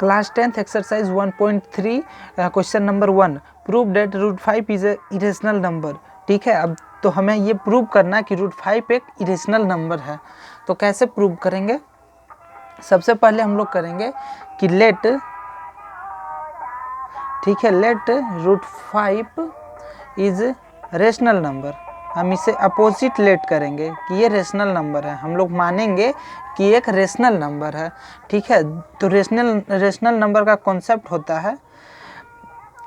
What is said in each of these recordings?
Class 10th exercise 1.3 question number 1, prove that √5 is a irrational number. ठीक है, अब तो हमें ये प्रूव करना है कि √5 एक इरेशनल नंबर है। तो कैसे प्रूव करेंगे? सबसे पहले हम लोग करेंगे कि लेट, ठीक है, लेट √5 इज रेशनल नंबर। हम इसे अपोजिट लेट करेंगे कि ये रेशनल नंबर है, हम लोग मानेंगे कि एक रेशनल नंबर है। ठीक है, तो रेशनल नंबर का कॉन्सेप्ट होता है,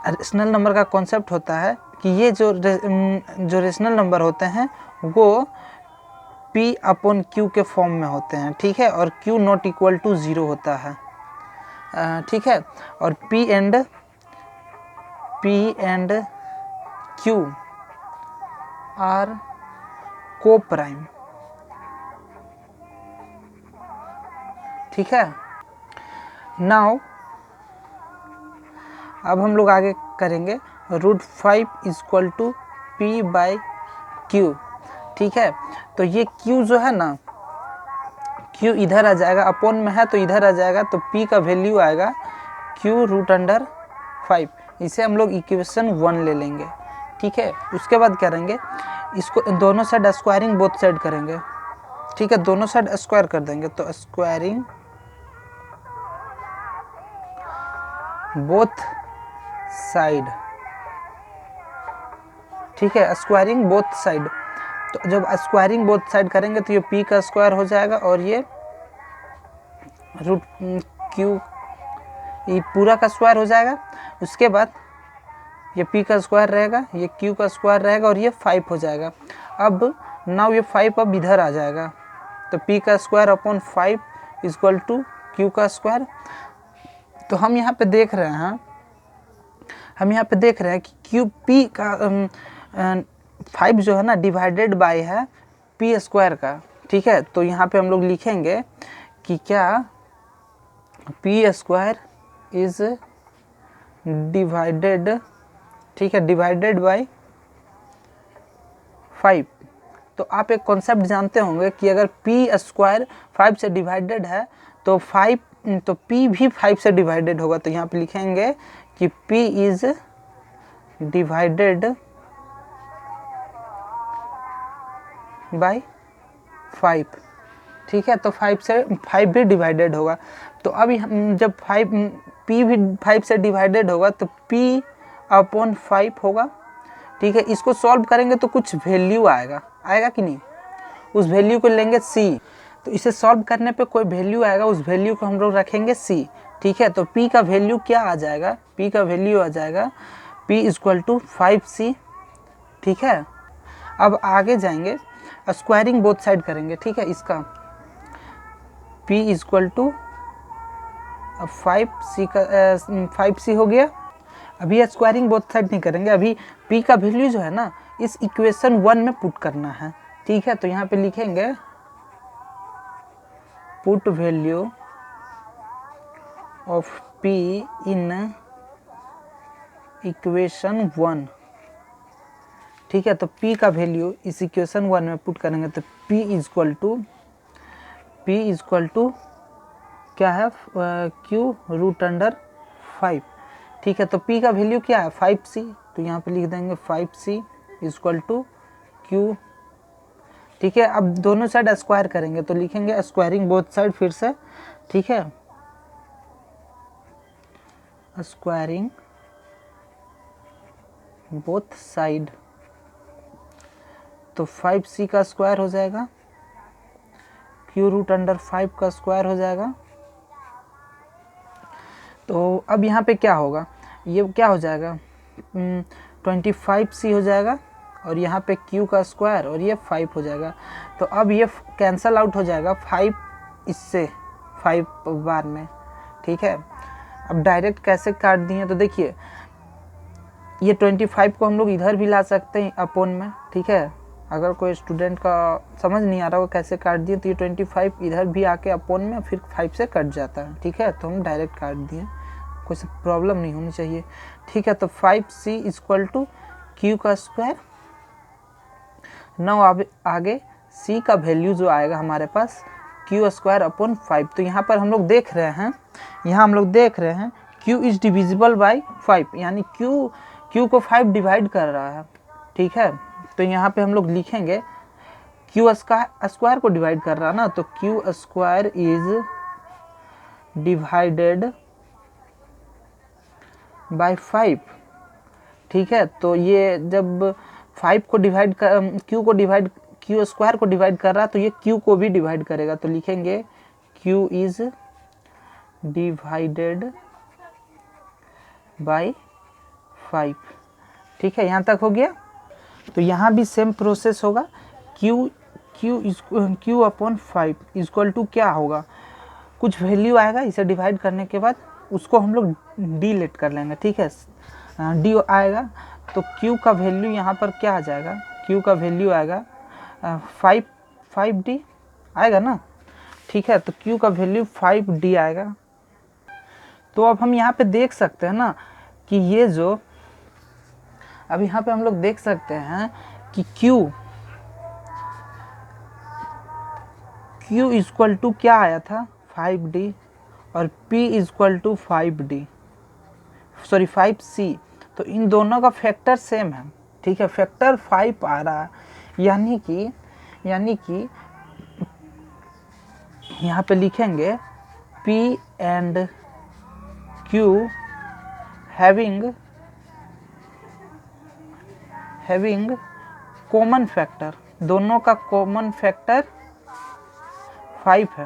रेशनल नंबर का कॉन्सेप्ट होता है कि ये जो रेशनल नंबर होते हैं वो P/Q के फॉर्म में होते हैं। ठीक है, और Q नॉट इक्वल टू 0 होता है। ठीक है, और P एंड Q आर को प्राइम। ठीक है, नाउ अब हम लोग आगे करेंगे √5 इक्वल टू P/Q। ठीक है, तो ये Q जो है ना, Q इधर आ जाएगा, अपॉन में है तो इधर आ जाएगा, तो P का वैल्यू आएगा Q√5। इसे हम लोग इक्वेशन 1 ले लेंगे। ठीक है, उसके बाद करेंगे इसको दोनों साइड स्क्वायरिंग बोथ साइड करेंगे। ठीक है, दोनों साइड स्क्वायर कर देंगे, तो स्क्वायरिंग बोथ साइड। ठीक है, स्क्वायरिंग बोथ साइड। तो जब स्क्वायरिंग बोथ साइड करेंगे तो ये P का स्क्वायर हो जाएगा और ये √Q ये पूरा का स्क्वायर हो जाएगा। उसके बाद ये P का स्क्वायर रहेगा, ये Q का स्क्वायर रहेगा और ये 5 हो जाएगा। अब नाउ ये 5 अब इधर आ जाएगा, तो P का square upon 5 equal to Q का स्क्वायर। तो हम यहाँ पे देख रहे हैं, कि Q P का 5 जो है ना डिवाइडेड बाय है P स्क्वायर का। ठीक है, तो यहाँ पे हम लोग लिखेंगे कि क्या P स्क्वायर इज डिवाइडेड, ठीक है, डिवाइडेड बाय 5। तो आप एक कॉन्सेप्ट जानते होंगे कि अगर P स्क्वायर 5 से डिवाइडेड है तो P भी 5 से डिवाइडेड होगा। तो यहाँ पे लिखेंगे कि P इज डिवाइडेड बाय 5। ठीक है, तो 5 भी डिवाइडेड होगा। तो अभी हम जब P भी 5 से डिवाइडेड होगा तो P/5 होगा। ठीक है, इसको सॉल्व करेंगे तो कुछ वैल्यू आएगा कि नहीं, उस वैल्यू को लेंगे C। तो इसे सॉल्व करने पे कोई वैल्यू आएगा, उस वैल्यू को हम लोग रखेंगे C। ठीक है, तो P का वैल्यू क्या आ जाएगा? P का वैल्यू आ जाएगा P इक्वल टू 5C। ठीक है, अब आगे जाएंगे, स्क्वायरिंग बोथ साइड करेंगे। ठीक है, इसका P इक्वल टू 5C हो गया। अभी स्क्वायरिंग बोथ साइड नहीं करेंगे, अभी P का वैल्यू जो है ना इस इक्वेशन 1 में पुट करना है। ठीक है, तो यहाँ पे लिखेंगे put value of P in equation 1। ठीक है, तो P का वैल्यू इस इक्वेशन 1 में पुट करेंगे तो P इक्वल टू क्या है? Q√5। ठीक है, तो P का वैल्यू क्या है? 5C। तो यहाँ पे लिख देंगे 5C इक्वल टू Q। ठीक है, अब दोनों साइड स्क्वायर करेंगे तो लिखेंगे स्क्वायरिंग बोथ साइड फिर से। ठीक है, स्क्वायरिंग बोथ साइड, तो 5C का स्क्वायर हो जाएगा, Q√5 का स्क्वायर हो जाएगा। तो अब यहाँ पे क्या होगा? ये क्या हो जाएगा? 25C हो जाएगा और यहाँ पे Q का स्क्वायर और ये 5 हो जाएगा। तो अब ये कैंसल आउट हो जाएगा 5 इससे 5 बार में। ठीक है, अब डायरेक्ट कैसे काट दिए तो देखिए, ये 25 को हम लोग इधर भी ला सकते हैं अपॉन में। ठीक है, अगर कोई स्टूडेंट का समझ नहीं आ रहा हो कैसे काट दिए तो ये 25 इधर भी आके अपॉन में फिर 5 से कट जाता है। ठीक है, तो हम डायरेक्ट काट दिए, कोई प्रॉब्लम नहीं होनी चाहिए। ठीक है, तो 5C इक्वल टू Q का स्क्वायर। नाउ अब आगे C का वैल्यू जो आएगा हमारे पास क्यू स्क्वायर अपॉन 5। तो यहाँ पर हम लोग देख रहे हैं q इज डिविजिबल बाई 5, यानी q को 5 डिवाइड कर रहा है। ठीक है, तो यहाँ पे हम लोग लिखेंगे क्यू स्क्वायर को डिवाइड कर रहा है ना, तो Q square is divided by 5। ठीक है, तो ये जब 5 को डिवाइड कर क्यू स्क्वायर को डिवाइड कर रहा है तो ये q को भी डिवाइड करेगा, तो लिखेंगे q इज डिवाइडेड बाय 5। ठीक है, यहाँ तक हो गया। तो यहाँ भी सेम प्रोसेस होगा, q अपॉन 5 इक्वल टू क्या होगा, कुछ वैल्यू आएगा, इसे डिवाइड करने के बाद उसको हम लोग डी लेट कर लेंगे। ठीक है, डी आएगा तो q का वैल्यू यहाँ पर क्या आ जाएगा, q का वैल्यू आएगा 5d आएगा ना। ठीक है, तो q का वैल्यू 5d आएगा। तो अब हम यहाँ पे देख सकते हैं ना कि ये जो अब यहाँ पे हम लोग देख सकते हैं कि q इक्वल टू क्या आया था 5d और p इक्वल टू 5c। तो इन दोनों का फैक्टर सेम है। ठीक है, फैक्टर 5 आ रहा है, यानी कि यहाँ पे लिखेंगे p and q having common factor, दोनों का कॉमन फैक्टर 5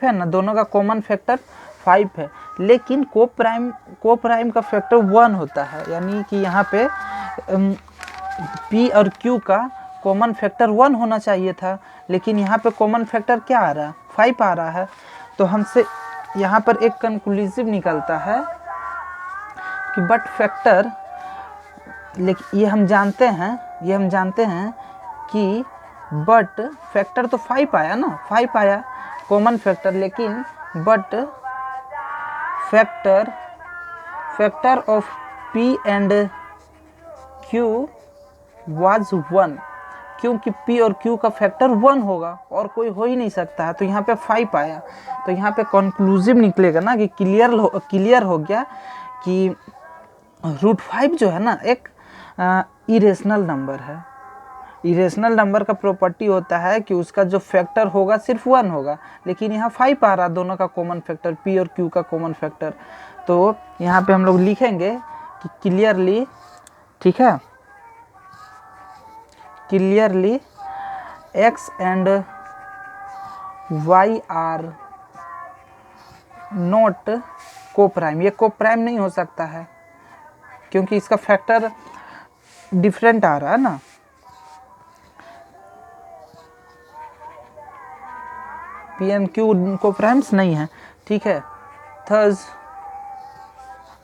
है ना, दोनों का कॉमन फैक्टर 5 है, लेकिन को प्राइम का फैक्टर 1 होता है, यानी कि यहाँ पे p और q का कॉमन फैक्टर 1 होना चाहिए था, लेकिन यहाँ पे कॉमन फैक्टर क्या आ रहा है, 5 आ रहा है। तो हमसे यहाँ पर एक कंक्लूसिव निकलता है कि बट फैक्टर, लेकिन ये हम जानते हैं कि बट फैक्टर तो 5 आया ना, 5 आया कॉमन फैक्टर, लेकिन but factor of p and q was 1, क्योंकि p और q का फैक्टर 1 होगा और कोई हो ही नहीं सकता है। तो यहाँ पे 5 आया, तो यहाँ पे कंक्लूसिव निकलेगा ना कि क्लियर हो गया कि √5 जो है ना एक इरेशनल नंबर है। इरेशनल नंबर का प्रॉपर्टी होता है कि उसका जो फैक्टर होगा सिर्फ 1 होगा, लेकिन यहाँ 5 आ रहा, दोनों का कॉमन फैक्टर, p और q का कॉमन फैक्टर। तो यहाँ पे हम लोग लिखेंगे कि क्लियरली, ठीक है, clearly x and y are not coprime. ये कोप्राइम नहीं हो सकता है क्योंकि इसका फैक्टर डिफरेंट आ रहा है ना। p एंड q कोप्राइम्स नहीं है। ठीक है, थर्स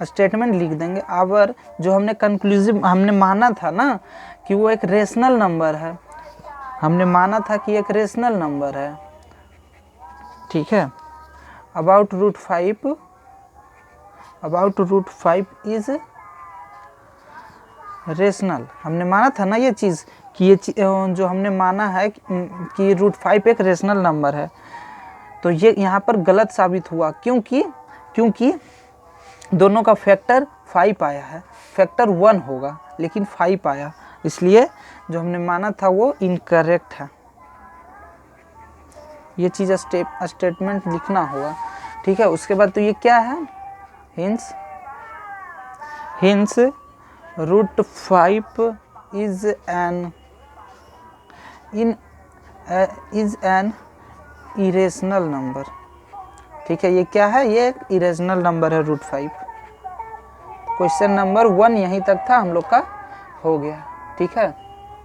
स्टेटमेंट लिख देंगे। आवर जो हमने कंक्लूसिव हमने माना था ना कि वो एक रेशनल नंबर है, हमने माना था कि एक रेशनल नंबर है। ठीक है, अबाउट √5 इज रेशनल, हमने माना था ना ये चीज़ कि ये जो हमने माना है कि √5 एक रेशनल नंबर है। तो ये यहाँ पर गलत साबित हुआ, क्योंकि दोनों का फैक्टर 5 आया है, फैक्टर 1 होगा लेकिन 5 आया, इसलिए जो हमने माना था वो इनकरेक्ट है। ये चीज़ स्टेटमेंट लिखना होगा। ठीक है, उसके बाद तो ये क्या है, hints √5 is an irrational number. ठीक है, ये क्या है, ये एक इरेशनल नंबर है √5। क्वेश्चन नंबर 1 यहीं तक था हम लोग का, हो गया। ठीक है।